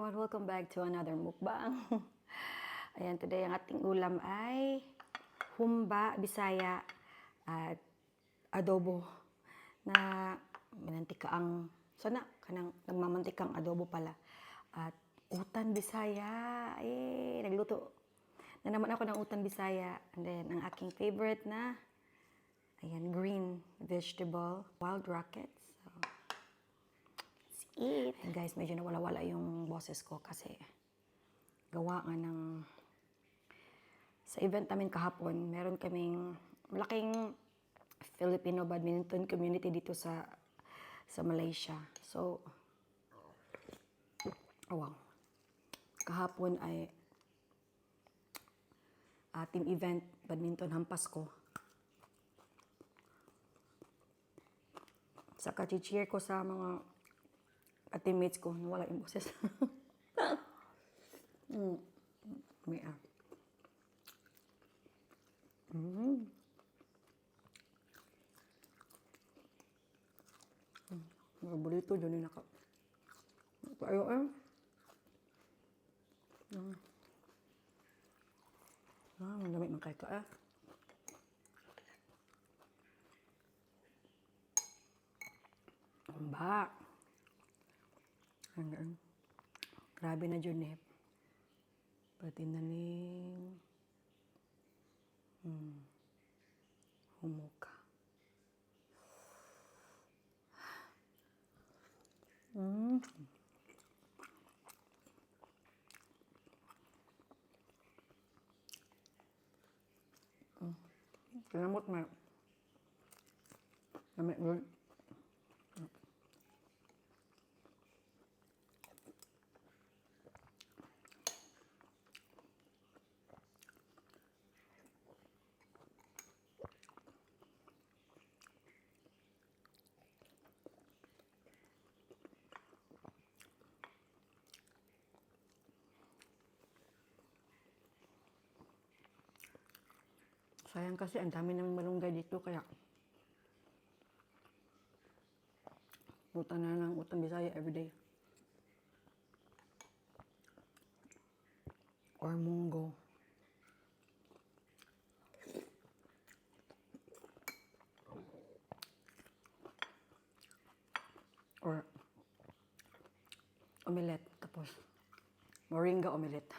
everyone, welcome back to another mukbang. Ayan, today ang ating ulam ay humba, bisaya, at adobo na manantikaang, sana, kanang nagmamantikang adobo pala. At utan bisaya, nagluto na naman ako ng utan bisaya. And then, ang aking favorite na, ayan, green vegetable, wild rockets. So, eat. And guys, medyo nawala-wala yung boses ko kasi gawa nga ng sa event namin kahapon, meron kaming malaking Filipino badminton community dito sa Malaysia. So, wow. Kahapon ay team event badminton hampas ko. Saka cheer ko sa mga teammates ko, wala yung boses. May Paborito dyan yung naka. Payo mandamit man kay ka Ba. Hanggang. Grabe na dyan pati na ning humuka. Kinamot na. Namit yun. Sayang kasi ang dami ng malunggay dito kaya utan na ng utan bisaya everyday. Or munggo. Or omelette. Tapos moringa omelette.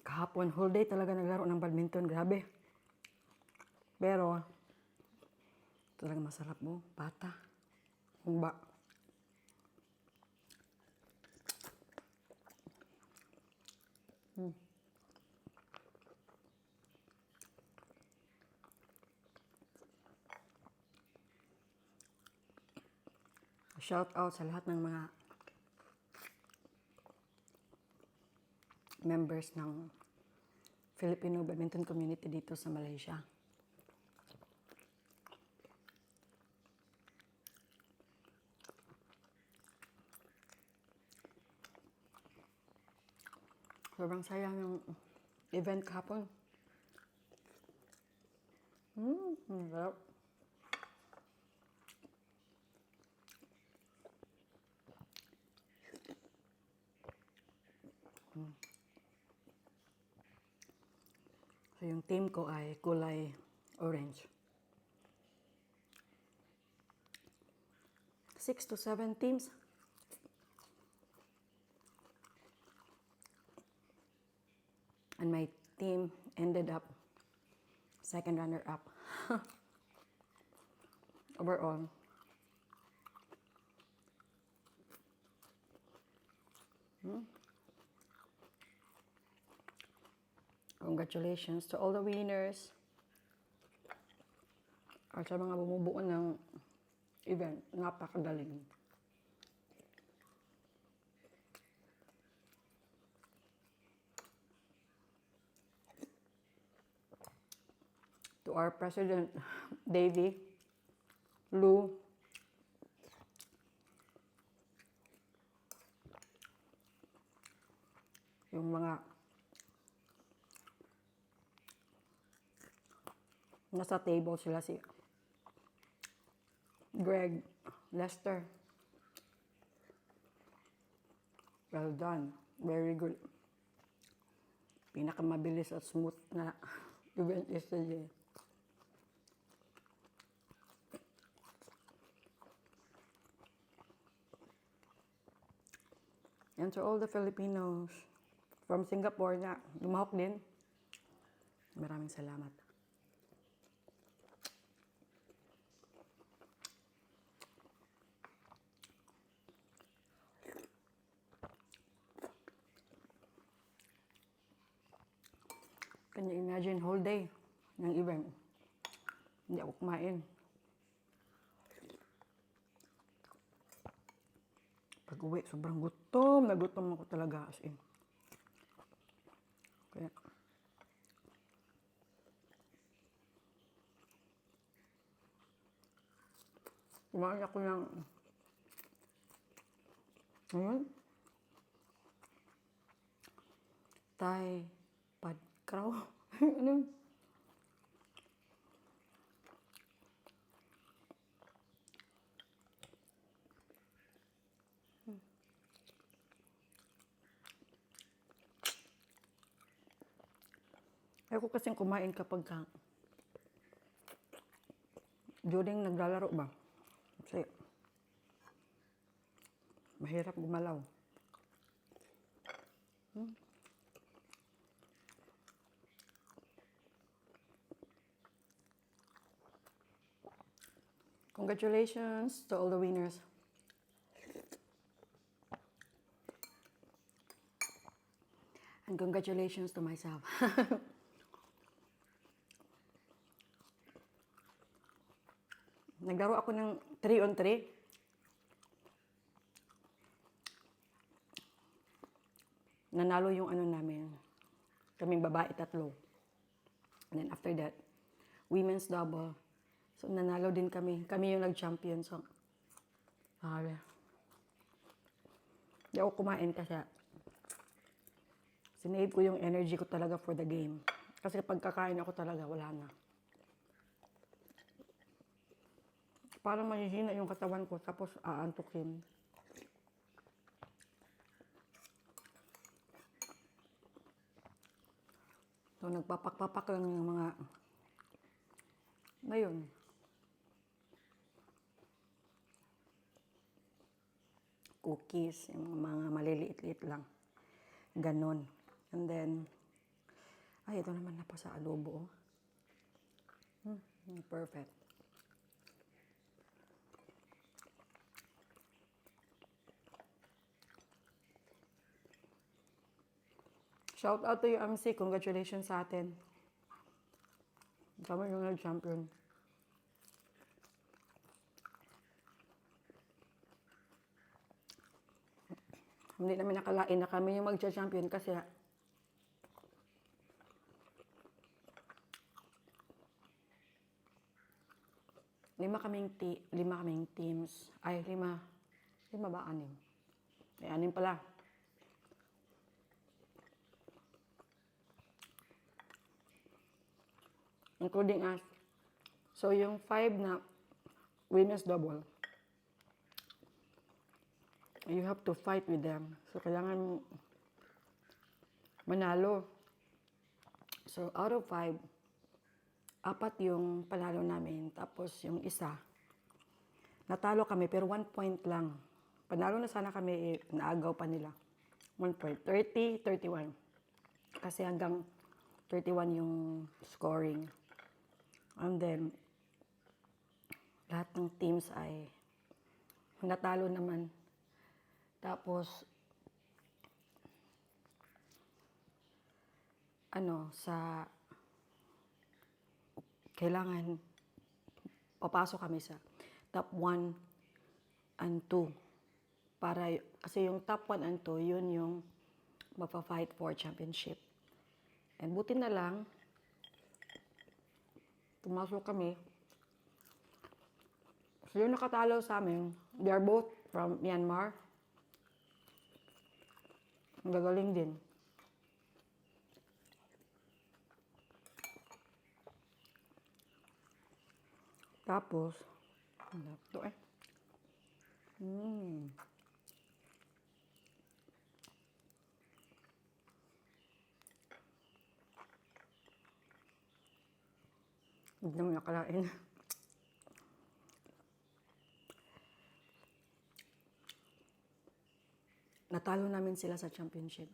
Kahapon, whole day talaga naglaro ng badminton. Grabe. Pero, talaga masarap mo. Bata. Humba. Shout out sa lahat ng mga members ng Filipino badminton community dito sa Malaysia. Sobrang sayang yung event kahapon. Sarap. So yung team ko ay kulay orange. 6 to 7 teams. And my team ended up second runner-up. Overall. Congratulations to all the winners. At sa mga bumubuo ng event, napakagaling. to our President Davy, Lou, yung mga nasa table sila si Greg, Lester. Well done. Very good. Pinakamabilis at smooth na event yesterday. And to all the Filipinos from Singapore na lumahok din, maraming salamat. Can you imagine whole day ng event? Hindi ako kumain. Pag-uwi, sobrang gutom. Nagutom ako talaga as in. Kaya, kumain ako ng, ngayon, Thai pad kraw. Ano? Ayoko kasing kumain kapag during naglalaro ba? Kasi mahirap gumalaw. Congratulations to all the winners. And congratulations to myself. Naglaro ako ng 3-on-3. Nanalo yung ano namin. Kaming babae 3. And then after that, women's double. So nanalo din kami. Kami yung nag-champion. So, hindi ako kumain kasi sinave ko yung energy ko talaga for the game. Kasi pagkakain ako talaga, wala na. Parang mahihina yung katawan ko, tapos aantukin. So, nagpapak-papak lang yung mga, ngayon, cookies, yung mga maliliit-liit lang. Ganon. And then, ay, ito naman na po sa adobo. Perfect. Shout out to you, MC. Congratulations sa atin. Kami yung nag-champion. Hindi namin nakalain na kami yung mag-champion kasi lima kaming teams. Ay, lima ba? 6? Ay, 6 pala. Including us. So, yung 5 na women's double, you have to fight with them. So, kailangan manalo. So, out of 5, 4 yung panalo namin. Tapos, yung isa, natalo kami, pero 1 point lang. Panalo na sana kami, naagaw pa nila. 1 point. 30-31. Kasi hanggang 31 yung scoring. And then, lahat ng teams ay natalo naman. Tapos, kailangan papasok kami sa top 1 and 2. Kasi yung top 1 and 2, yun yung magpa-fight for championship. And buti na lang, Pumasok kami. So, yung nakatalo sa amin, they are both from Myanmar. Ang gagaling din. Tapos, ano to eh? Hindi naman nakalain. Natalo namin sila sa championship.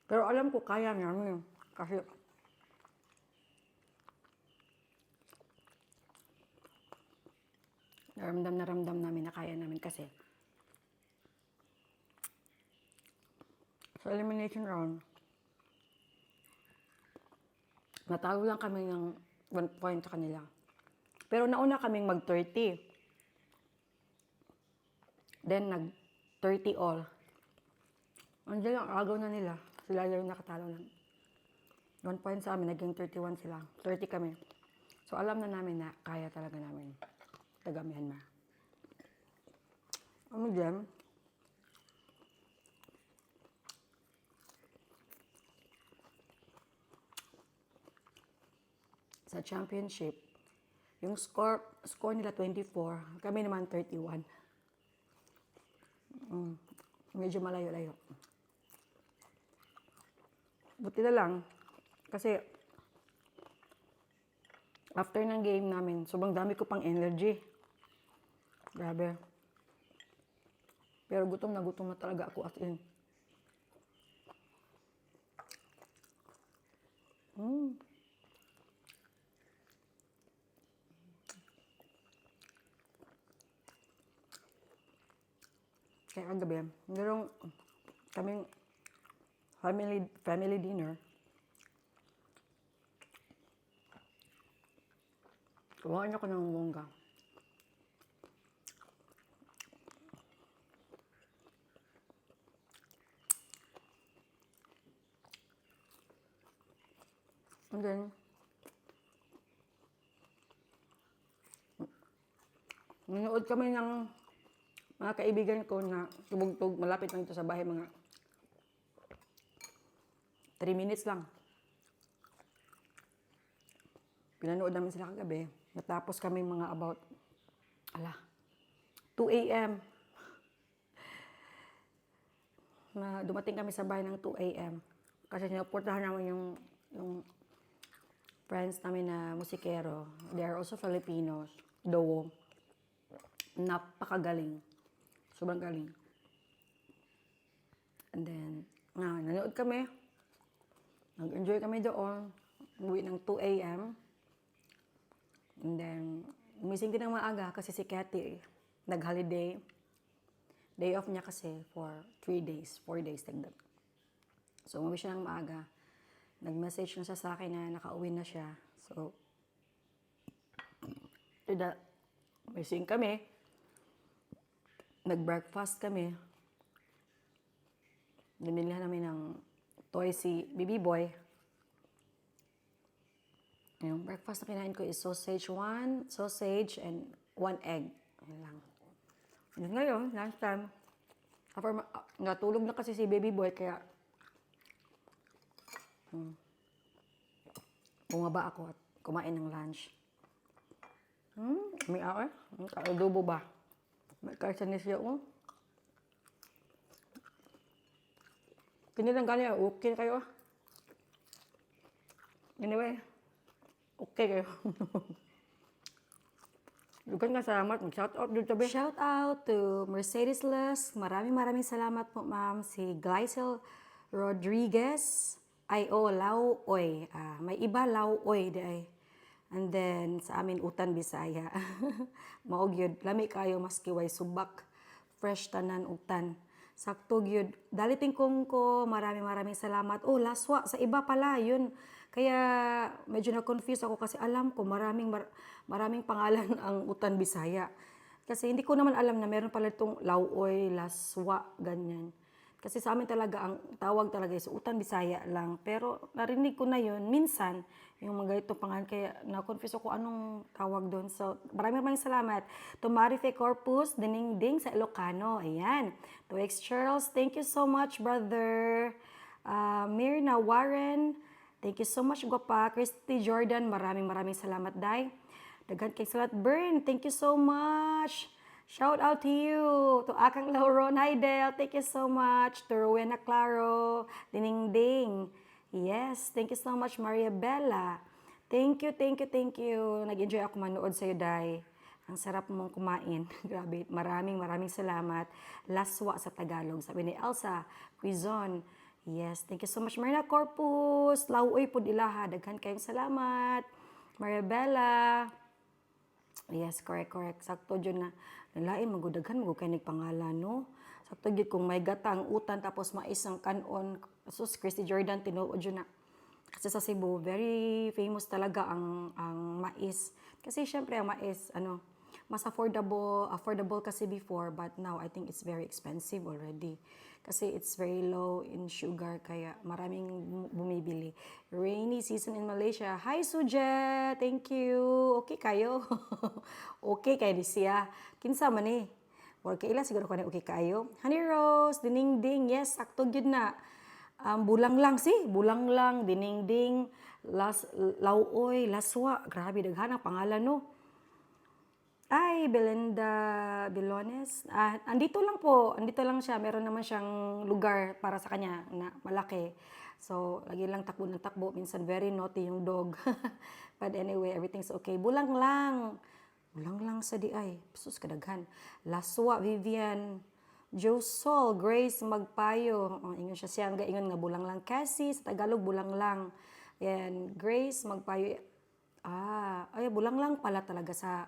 Pero alam ko kaya namin. Kasi naramdam namin na kaya namin kasi sa elimination round, natalo lang kami ng 1 point sa kanila. Pero nauna kaming mag-30. Then nag-30 all. Andiyan lang, agaw na nila. Sila yung nakatalo lang. 1 point sa amin, naging 31 sila. 30 kami. So alam na namin na kaya talaga namin. Taga Myanmar. Ano dyan? Sa championship, yung score nila 24, kami naman 31. Medyo malayo-layo. Buti na lang, kasi after ng game namin, sobrang dami ko pang energy. Grabe. Pero gutom na talaga ako as in. Kaya kagabi, merong kaming family dinner. Kumain ako ng mongga. And then, nanood kami ng mga kaibigan ko na tubog-tug, malapit lang ito sa bahay, mga 3 minutes lang. Pinanood namin sila kagabi. Natapos kami mga about, 2 a.m. Na dumating kami sa bahay ng 2 a.m. Kasi sinuportahan namin yung friends namin na musikero. They are also Filipinos. Duo. Napakagaling. Sobrang galing. And then, nanood kami. Nag-enjoy kami doon. Uwi ng 2 a.m. And then, umising din ng maaga kasi si Cathy nag-holiday. Day off niya kasi for 3 days, 4 days, like that. So, umuwi siya ng maaga. Nag-message na siya sa akin na nakauwi na siya. So, umising kami. Nag-breakfast kami. Binilihan namin ng toy si Baby Boy. Yung breakfast na kinain ko is sausage and 1 egg. Yan lang. And ngayon, lunchtime, after natulog na kasi si Baby Boy, kaya bumaba ako at kumain ng lunch. May adobo ba? May karsanis siya, Kinilang ganyan, okay kayo. Anyway, okay kayo. Dugan nga salamat. Shout out dito tabi. Shout out to Mercedes Les. Maraming salamat po, ma'am. Si Glycel Rodriguez. Lauoy. May iba Lauoy di ay. And then sa amin Utan Bisaya. Maog yun. Lami kayo maski way subak. Fresh tanan utan. Sakto gyud. Daliting kong ko. Maraming salamat. Laswa sa iba pala yun. Kaya medyo na-confuse ako kasi alam ko maraming pangalan ang Utan Bisaya. Kasi hindi ko naman alam na meron pala itong lauoy, laswa, ganyan. Kasi sa amin talaga, ang tawag talaga is utan Bisaya lang. Pero narinig ko na yun, minsan, yung mga ganitong pangalan, kaya na-confuse ako anong tawag doon. So, maraming salamat. To Marife Corpus, Diningding sa Ilocano. Ayan. To X Charles, thank you so much, brother. Mirna Warren, thank you so much, Gwapa. Christy Jordan, maraming salamat, Day. Daghan kay Salat Burn, thank you so much. Shout out to you. To Akang Lauron Haidel, thank you so much. To Rowena Claro, Diningding. Yes, thank you so much, Maria Bella. Thank you. Nag-enjoy ako manood sa'yo, Day. Ang sarap mong kumain. Grabe, maraming salamat. Laswa sa Tagalog. Sabi ni Elsa Quizon. Yes, thank you so much, Marina Corpus. Lauoy po ilaha. Daghan kayong salamat. Maria Bella. Yes, correct. Sakto dyan na. Nalain, magudaghan, magukay nagpangalan, no? Sakto dyan kung may gatang utan, tapos maisang kanon. Sus, Christy Jordan, tinuod dyan na. Kasi sa Cebu, very famous talaga ang mais. Kasi syempre, ang mais, mas affordable kasi before, but now I think it's very expensive already. Kasi it's very low in sugar, kaya maraming bumibili. Rainy season in Malaysia. Hi, Sujet! Thank you! Okay kayo? Okay kayo di siya. Kinsa man eh. Or kaila siguro ko na okay kayo. Honey Rose, Diningding, yes, sakto yun na. Bulang lang, Diningding, Lauoy, Laswa. Grabe, daghan ang pangalan, no? Ay, Belinda Bilones. Andito lang siya. Meron naman siyang lugar para sa kanya na malaki. So, lagi lang takbo ng takbo. Minsan very naughty yung dog. But anyway, everything's okay. Bulang lang sa di ay. Sus, kadaghan. Laswa, Vivian. Josol, Grace Magpayo. Ingon siya ingon nga bulang lang. Cassie, sa Tagalog, bulang lang. Yan, Grace Magpayo. Ay, bulang lang pala talaga sa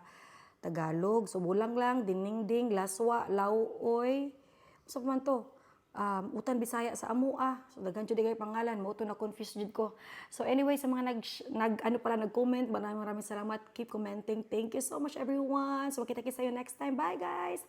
Tagalog. So, bulang lang, Diningding, Laswa, Lauoy. So, man to? Utan Bisaya sa Amua. So, daghan jud kay pangalan mo to na confuse jud ko. So, anyway, sa mga nag-comment, maraming salamat. Keep commenting. Thank you so much, everyone. So, makita-kita sa next time. Bye, guys.